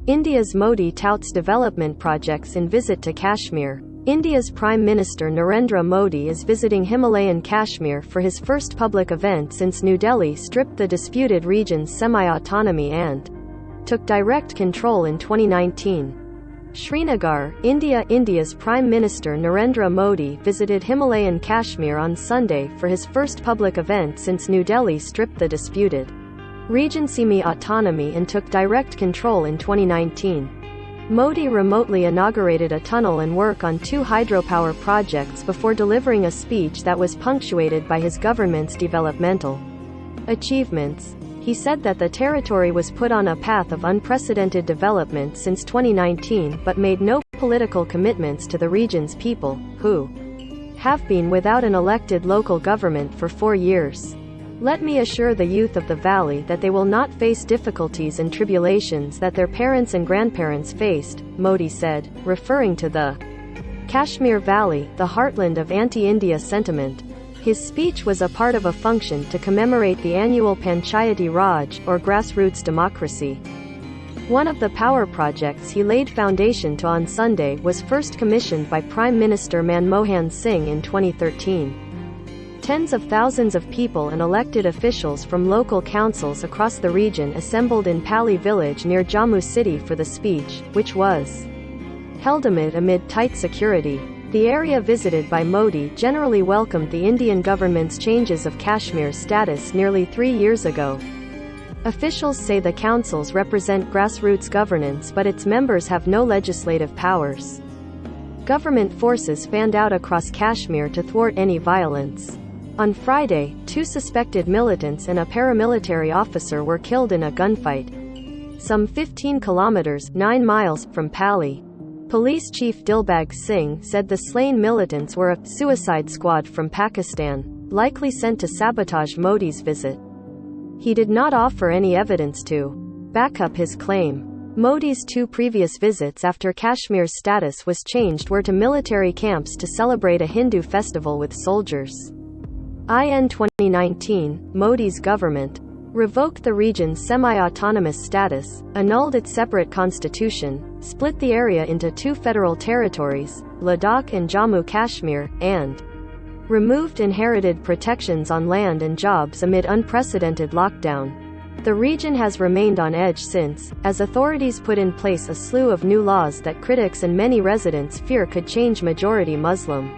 India's Modi touts development projects in visit to Kashmir. India's Prime Minister Narendra Modi is visiting Himalayan Kashmir for his first public event since New Delhi stripped the disputed region's semi-autonomy and took direct control in 2019. Srinagar, India. India's Prime Minister Narendra Modi visited Himalayan Kashmir on Sunday for his first public event since New Delhi stripped the disputed region's semi-autonomy and took direct control in 2019. Modi remotely inaugurated a tunnel and work on 2 hydropower projects before delivering a speech that was punctuated by his government's developmental achievements. He said that the territory was put on a path of unprecedented development since 2019 but made no political commitments to the region's people, who have been without an elected local government for 4 years. Let me assure the youth of the valley that they will not face difficulties and tribulations that their parents and grandparents faced, Modi said, referring to the Kashmir Valley, the heartland of anti-India sentiment. His speech was a part of a function to commemorate the annual Panchayati Raj, or grassroots democracy. One of the power projects he laid foundation to on Sunday was first commissioned by Prime Minister Manmohan Singh in 2013. Tens of thousands of people and elected officials from local councils across the region assembled in Pali village near Jammu city for the speech, which was held amid tight security. The area visited by Modi generally welcomed the Indian government's changes of Kashmir's status nearly 3 years ago. Officials say the councils represent grassroots governance but its members have no legislative powers. Government forces fanned out across Kashmir to thwart any violence. On Friday, 2 suspected militants and a paramilitary officer were killed in a gunfight some 15 kilometers (9 miles) from Pali. Police Chief Dilbag Singh said the slain militants were a suicide squad from Pakistan, likely sent to sabotage Modi's visit. He did not offer any evidence to back up his claim. Modi's 2 previous visits after Kashmir's status was changed were to military camps to celebrate a Hindu festival with soldiers. In 2019, Modi's government revoked the region's semi-autonomous status, annulled its separate constitution, split the area into 2 federal territories, Ladakh and Jammu Kashmir, and removed inherited protections on land and jobs amid unprecedented lockdown. The region has remained on edge since, as authorities put in place a slew of new laws that critics and many residents fear could change majority Muslim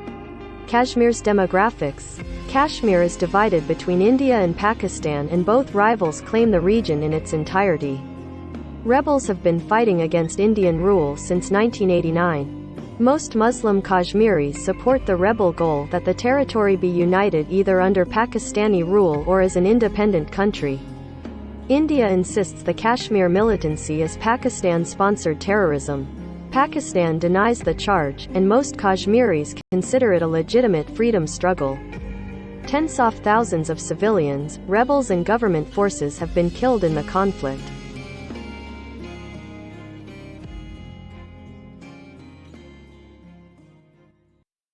Kashmir's demographics. Kashmir is divided between India and Pakistan and both rivals claim the region in its entirety. Rebels have been fighting against Indian rule since 1989. Most Muslim Kashmiris support the rebel goal that the territory be united either under Pakistani rule or as an independent country. India insists the Kashmir militancy is Pakistan-sponsored terrorism. Pakistan denies the charge, and most Kashmiris consider it a legitimate freedom struggle. Tens of thousands of civilians, rebels and government forces have been killed in the conflict.